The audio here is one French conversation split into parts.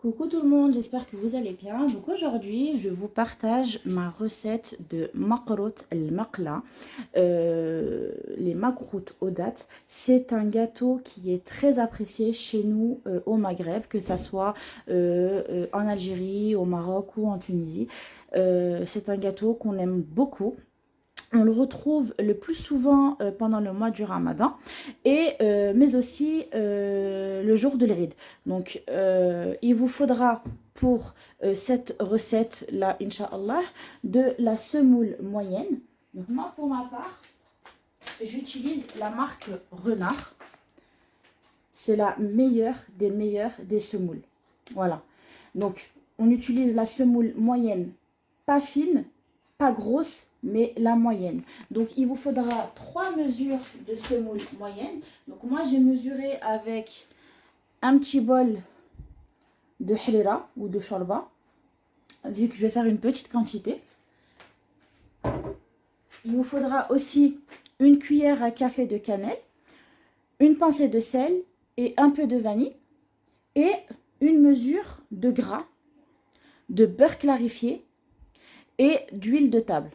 Coucou tout le monde, j'espère que vous allez bien. Donc aujourd'hui, je vous partage ma recette de makrot al-maqla, les makrout aux dattes. C'est un gâteau qui est très apprécié chez nous au Maghreb, que ça soit en Algérie, au Maroc ou en Tunisie. C'est un gâteau qu'on aime beaucoup. On le retrouve le plus souvent pendant le mois du Ramadan mais aussi le jour de l'Eid. Donc il vous faudra pour cette recette là, Inch'Allah, de la semoule moyenne. Donc moi pour ma part, j'utilise la marque Renard. C'est la meilleure des semoules. Voilà. Donc on utilise la semoule moyenne, pas fine, pas grosse, mais la moyenne. Donc, il vous faudra 3 mesures de semoule moyenne. Donc, moi, j'ai mesuré avec un petit bol de harira ou de shorba, vu que je vais faire une petite quantité. Il vous faudra aussi une cuillère à café de cannelle, une pincée de sel et un peu de vanille, et une mesure de gras, de beurre clarifié et d'huile de table.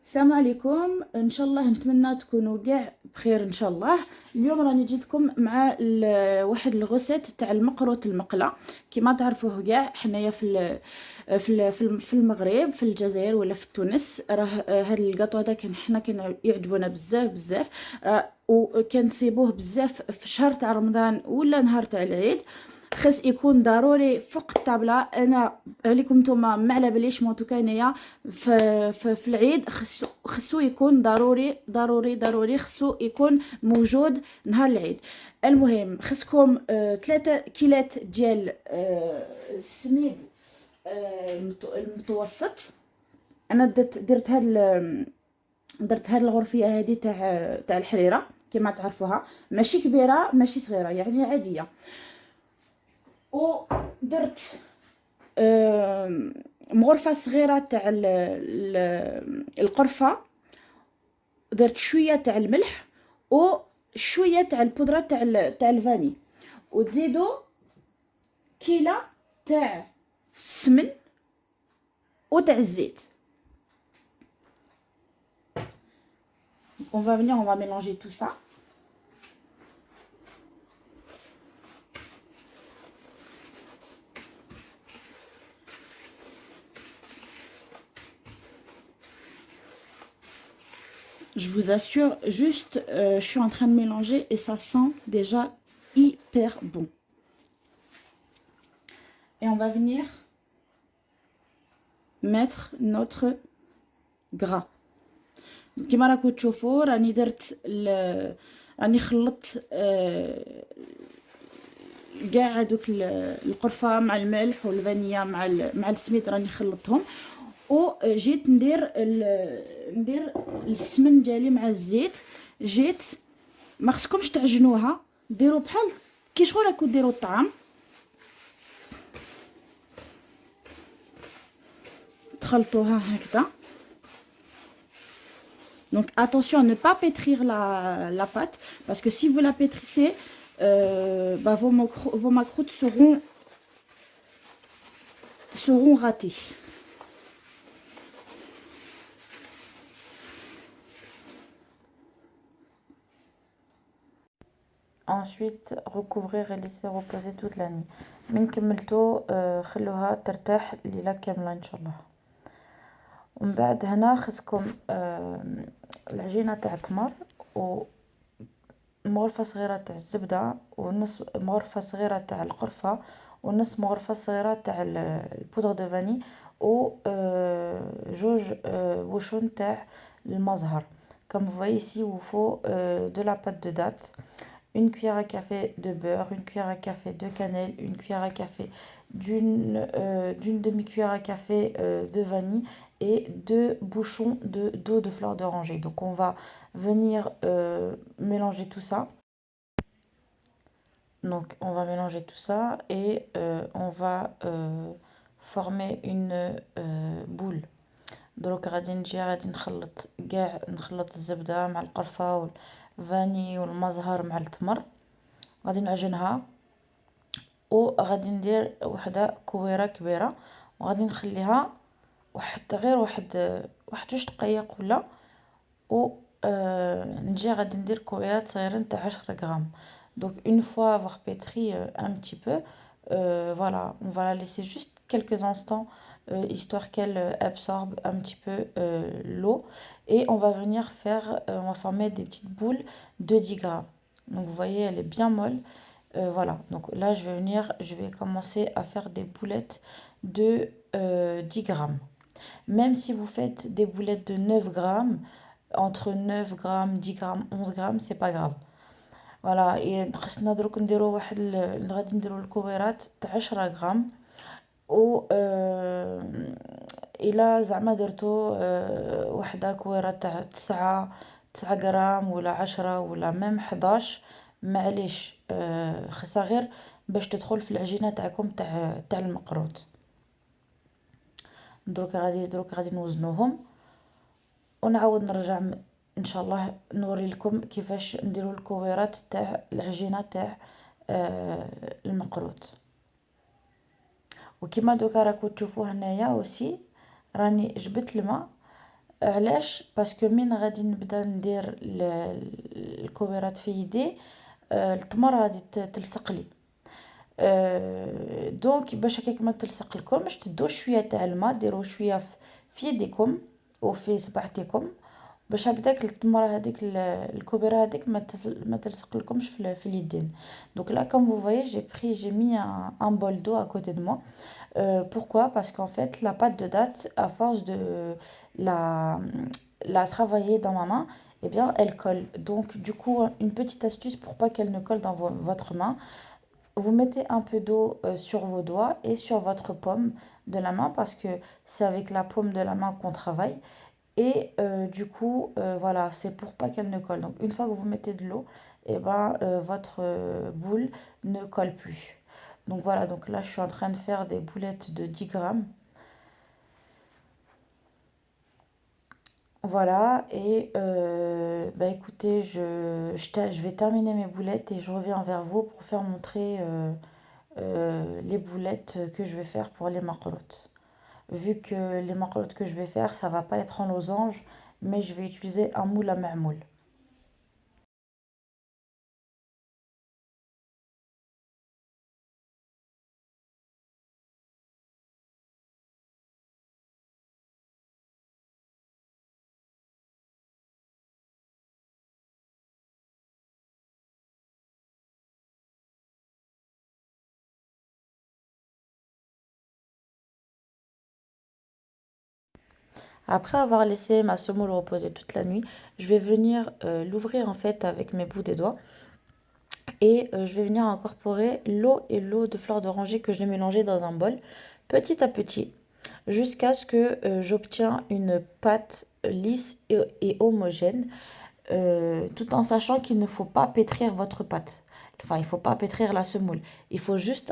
السلام عليكم ان شاء الله، نتمنى تكونوا كاع بخير ان شاء الله. اليوم راني جيتكم مع واحد الغوسيت تاع المقروط المقله. كما تعرفوه كاع حنايا في المغرب، في الجزائر ولا في تونس، راه هذا الكاطو هذا حنا يعجبونا بزاف بزاف. وكنصيبوه بزاف في شهر تاع رمضان ولا نهار تاع العيد. خص يكون ضروري فوق الطابله. انا عليكم نتوما ما على باليش موتو انايا في العيد خصو يكون ضروري خصو يكون موجود نهار العيد. المهم خصكم 3 كيلات ديال السميد المتوسط. انا درت هاد الغرفيه هذه تاع الحريره كما تعرفوها، ماشي كبيره ماشي صغيره، يعني عاديه. ودرت مغرفه صغيره تاع القرفه، درت شويه تاع الملح وشويه تاع البودره تاع الفاني، وتزيدوا كيله تاع السمن وتاع الزيت. On va mélanger tout ça. Je vous assure, juste, je suis en train de mélanger et ça sent déjà hyper bon. Et on va venir mettre notre gras. كما راكم تشوفوا راني درت راني خلطت كاع هذوك القرفه مع الملح والفانيا مع السميد، راني خلطتهم. وجيت ندير السمن ديالي مع الزيت. جيت ما خصكمش تعجنوها، ديروا بحال كي شغل راكم ديروا الطعام، تخلطوها هكذا. Donc attention à ne pas pétrir la pâte, parce que si vous la pétrissez, vos macroutes seront ratées. Ensuite recouvrir et laisser reposer toute la nuit. من كملتو خلوها ترتاح ليلة كاملة ان شاء الله. ومن بعد هنا خصكم العجينه تاع التمر ومغرفه صغيره تاع الزبده ونص مغرفه صغيره تاع القرفه ونص مغرفه صغيره تاع البودره دو فاني و جوج بوشون تاع المزهر. Comme vous voyez ici, il vous faut de la pâte de date, une cuillère à café de beurre, une cuillère à café de cannelle, une cuillère à café d'une demi-cuillère à café de vanille et 2 bouchons d'eau de fleur d'oranger. Donc on va venir mélanger tout ça. Donc on va mélanger tout ça et on va former une boule. دروك غادي نخلط الزبده مع القرفه والفاني والمزهر مع التمر، غادي نعجنها وغادي ندير وحده كويره كبيره وغادي نخليها غير واحد 2 دقائق ولا. و نجي غادي ندير كويرات صغيرين تاع 10 غرام. Donc une fois avoir pétri un petit peu, voilà, on va la laisser juste quelques instants histoire qu'elle absorbe un petit peu l'eau. Et on va venir faire, on va former des petites boules de 10 grammes. Donc vous voyez, elle est bien molle. Voilà, donc là je vais commencer à faire des boulettes de 10 grammes. Même si vous faites des boulettes de 9 grammes, entre 9 grammes, 10 grammes, 11 grammes, c'est pas grave. فوالا خصنا دروك نديرو غادي نديرو الكويرات تاع 10 غرام. و الا زعما درتو وحده كويره تاع 9 غرام ولا 10 ولا ميم 11، معليش خصها غير باش تدخل في العجينه تاعكم تاع المقروط. دروك غادي نوزنوهم ونعاود نرجع ان شاء الله نوري لكم كيفاش نديروا الكويرات تاع العجينه تاع المقروط. وكما دوكا راكم تشوفوا هنايا اوسي راني جبت الماء. علاش؟ باسكو من غادي نبدا ندير الكويرات في يدي التمر غادي تلصق لي. دونك باش هكاك ما تلصق لكمش تدوا شويه تاع الماء، ديروا شويه في يديكم وفي صباعتكم باش هكداك التمره هذيك الكبيره هذيك ما تلصق لكمش في اليدين. Donc là comme vous voyez j'ai mis un bol d'eau à côté de moi. Pourquoi? Parce qu'en fait la pâte de date à force de la travailler dans ma main, eh bien elle colle. Donc du coup une petite astuce pour pas qu'elle ne colle dans votre main. Vous mettez un peu d'eau sur vos doigts et sur votre paume de la main parce que c'est avec la paume de la main qu'on travaille. Et du coup, voilà, c'est pour pas qu'elle ne colle. Donc une fois que vous mettez de l'eau, et ben votre boule ne colle plus. Donc voilà, donc là je suis en train de faire des boulettes de 10 grammes. Voilà, et bah écoutez, je vais terminer mes boulettes et je reviens vers vous pour faire montrer les boulettes que je vais faire pour les macarottes. Vu que les macarottes que je vais faire, ça va pas être en losange, mais je vais utiliser un moule à marmoule. Après avoir laissé ma semoule reposer toute la nuit, je vais venir l'ouvrir en fait avec mes bouts des doigts et je vais venir incorporer l'eau et l'eau de fleur d'oranger que je vais mélanger dans un bol petit à petit jusqu'à ce que j'obtiens une pâte lisse et homogène, tout en sachant qu'il ne faut pas pétrir votre pâte. Enfin, il ne faut pas pétrir la semoule. Il faut juste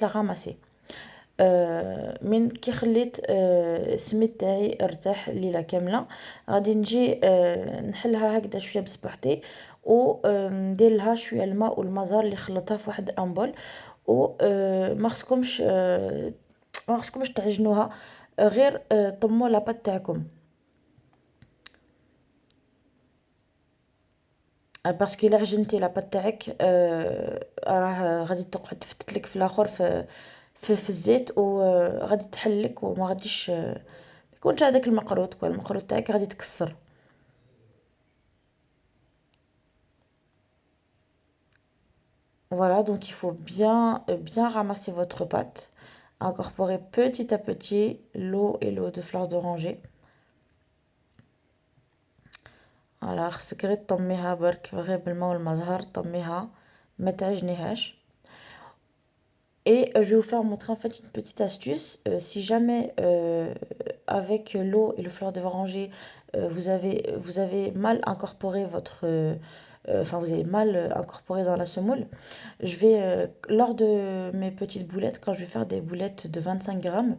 la ramasser. من كي خليت السميد تاعي ارتاح الليله كامله غادي نجي نحلها هكذا شويه بصبعتي وندير لها شويه الماء والمزار اللي خلطتها في واحد امبول. و ما خصكمش تعجنوها، غير طموا لاباط تاعكم باسكو الا عجنتي لاباط تاعك راه غادي تقعد تفتتلك في الاخر في الزيت وغادي تحلك وما غاديش يكونش هذاك المقروط المقروط تاعك غادي تكسر. Voilà, donc il faut bien ramasser votre pâte, incorporer petit à petit l'eau et l'eau de fleur d'oranger. voilà خصك غير طميها برك غير بالماء والمزهر طميها ما تعجنيهاش. Et je vais vous faire montrer en fait une petite astuce. Si jamais avec l'eau et le fleur d'oranger vous avez mal incorporé enfin vous avez mal incorporé dans la semoule, je vais lors de mes petites boulettes, quand je vais faire des boulettes de 25 grammes,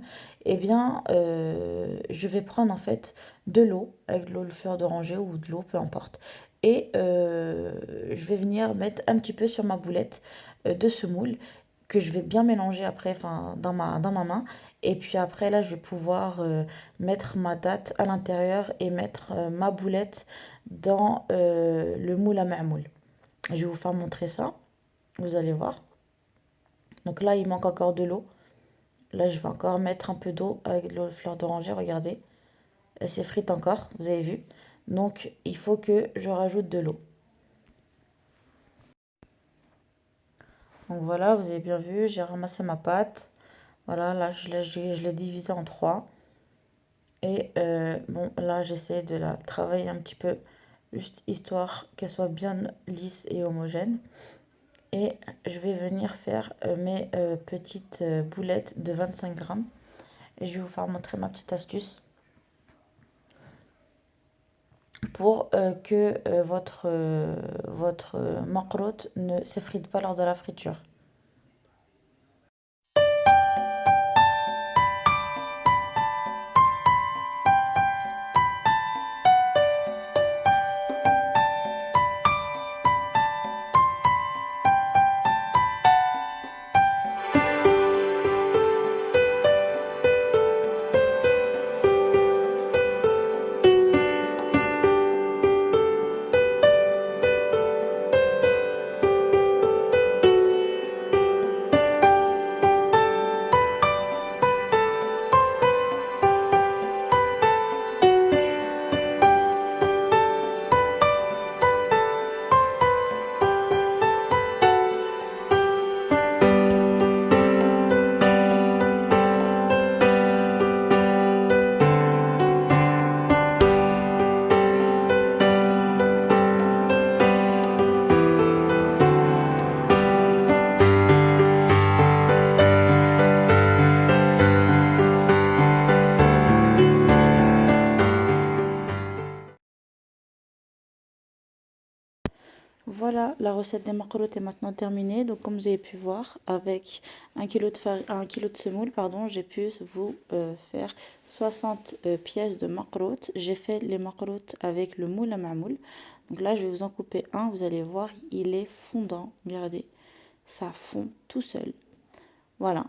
eh bien je vais prendre en fait de l'eau avec de l'eau de fleur d'oranger ou de l'eau, peu importe. Et je vais venir mettre un petit peu sur ma boulette de semoule que je vais bien mélanger après, enfin, dans ma main. Et puis après, là, je vais pouvoir mettre ma date à l'intérieur et mettre ma boulette dans le moule à ma'moul. Je vais vous faire montrer ça, vous allez voir. Donc là, il manque encore de l'eau. Là, je vais encore mettre un peu d'eau avec de l'eau de fleur d'oranger, regardez. Elle s'effrite encore, vous avez vu. Donc, il faut que je rajoute de l'eau. Donc voilà, vous avez bien vu, j'ai ramassé ma pâte. Voilà, là, je l'ai divisée en trois. Et bon, là, j'essaie de la travailler un petit peu, juste histoire qu'elle soit bien lisse et homogène. Et je vais venir faire mes petites boulettes de 25 grammes. Et je vais vous faire montrer ma petite astuce pour que votre makrout ne s'effrite pas lors de la friture. Voilà, la recette des makrout est maintenant terminée. Donc, comme vous avez pu voir, avec 1 kg de semoule, pardon, j'ai pu vous faire 60 pièces de makrout. J'ai fait les makrout avec le moule à mamoul. Donc là, je vais vous en couper un. Vous allez voir, il est fondant. Regardez, ça fond tout seul. Voilà.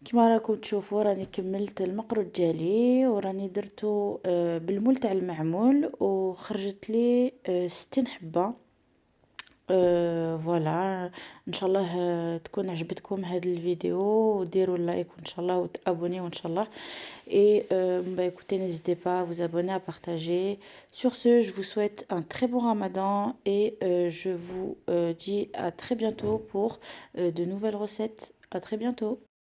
كما راكم تشوفوا راني كملت المقرو ديالي وراني درتو بالمول تاع المعمول وخرجت لي 60 حبه. فوالا ان شاء الله تكون عجبتكم هذا الفيديو وديروا لايك وان شاء الله وتابونيو ان شاء الله et bah écoutez, n'hésitez pas à vous abonner, à partager. Sur ce, je vous souhaite un très bon Ramadan et je vous dis à très bientôt pour de nouvelles recettes. À très bientôt.